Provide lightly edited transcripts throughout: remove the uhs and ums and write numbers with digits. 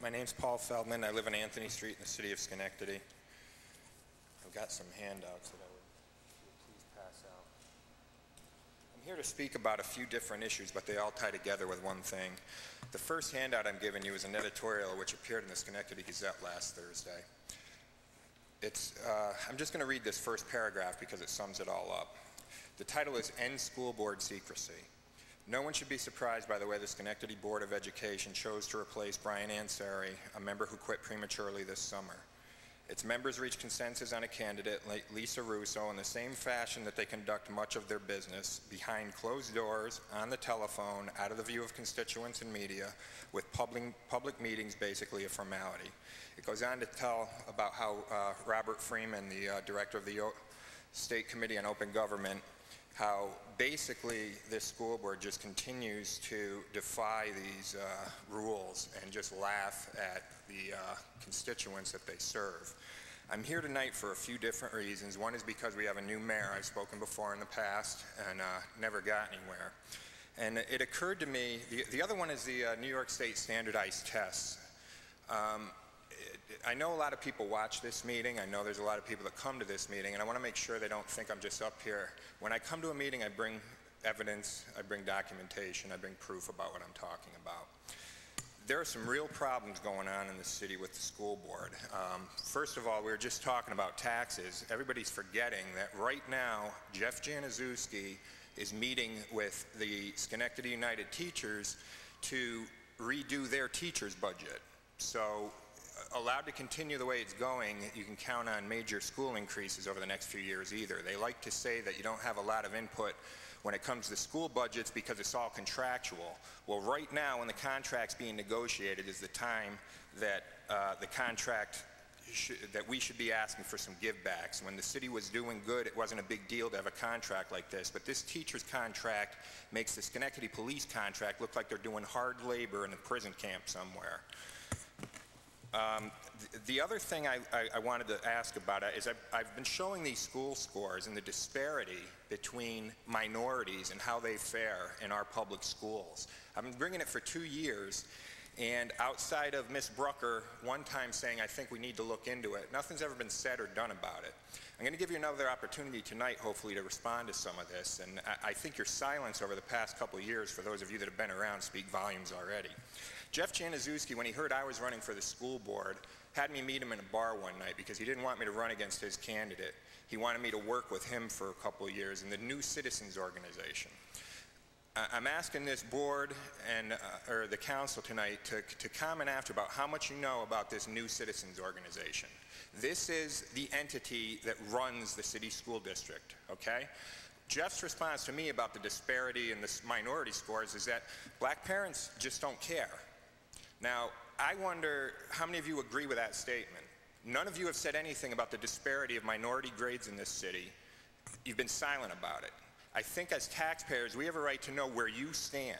My name's Paul Feldman. I live on Anthony Street in the City of Schenectady. I've got some handouts that I would please pass out. I'm here to speak about a few different issues, but they all tie together with one thing. The first handout I'm giving you is an editorial which appeared in the Schenectady Gazette last Thursday. I'm just going to read this first paragraph because it sums it all up. The title is End School Board Secrecy. No one should be surprised by the way the Schenectady Board of Education chose to replace Brian Ansari, a member who quit prematurely this summer. Its members reached consensus on a candidate, Lisa Russo, in the same fashion that they conduct much of their business, behind closed doors, on the telephone, out of the view of constituents and media, with public meetings basically a formality. It goes on to tell about how Robert Freeman, the director of the State Committee on Open Government, how basically this school board just continues to defy these rules and just laugh at the constituents that they serve. I'm here tonight for a few different reasons. One is because we have a new mayor. I've spoken before in the past and never got anywhere. And it occurred to me, the other one is the New York State standardized tests. I know a lot of people watch this meeting. I know there's a lot of people that come to this meeting, and I want to make sure they don't think I'm just up here. When I come to a meeting, I bring evidence, I bring documentation, I bring proof about what I'm talking about. There are some real problems going on in the city with the school board. First of all, we were just talking about taxes. Everybody's forgetting that right now, Jeff Januszewski is meeting with the Schenectady United teachers to redo their teachers' budget. So, allowed to continue the way it's going, you can count on major school increases over the next few years either. They like to say that you don't have a lot of input when it comes to school budgets because it's all contractual. Well, right now when the contract's being negotiated is the time that the contract that we should be asking for some givebacks. When the city was doing good, it wasn't a big deal to have a contract like this, but this teacher's contract makes the Schenectady police contract look like they're doing hard labor in a prison camp somewhere. The other thing I wanted to ask about is I've been showing these school scores and the disparity between minorities and how they fare in our public schools. I've been bringing it for 2 years, and outside of Ms. Brucker one time saying, I think we need to look into it, nothing's ever been said or done about it. I'm going to give you another opportunity tonight, hopefully, to respond to some of this, and I think your silence over the past couple of years, for those of you that have been around, speak volumes already. Jeff Januszewski, when he heard I was running for the school board, had me meet him in a bar one night because he didn't want me to run against his candidate. He wanted me to work with him for a couple of years in the New Citizens Organization. I'm asking this board and or the council tonight to comment after about how much you know about this New Citizens Organization. This is the entity that runs the city school district, okay? Jeff's response to me about the disparity in the minority scores is that black parents just don't care. Now, I wonder how many of you agree with that statement. None of you have said anything about the disparity of minority grades in this city. You've been silent about it. I think as taxpayers, we have a right to know where you stand.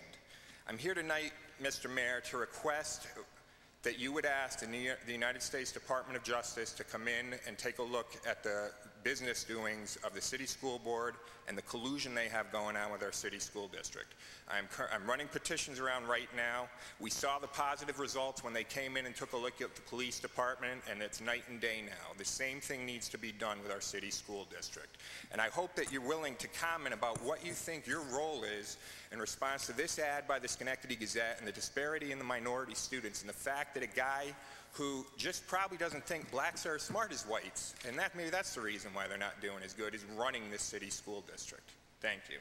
I'm here tonight, Mr. Mayor, to request that you would ask the United States Department of Justice to come in and take a look at the business doings of the city school board and the collusion they have going on with our city school district. I'm running petitions around right now. We saw the positive results when they came in and took a look at the police department, and it's night and day now. The same thing needs to be done with our city school district. And I hope that you're willing to comment about what you think your role is in response to this ad by the Schenectady Gazette and the disparity in the minority students and the fact that a guy who just probably doesn't think blacks are as smart as whites, and maybe that's the reason why they're not doing as good, is running this city school district. Thank you.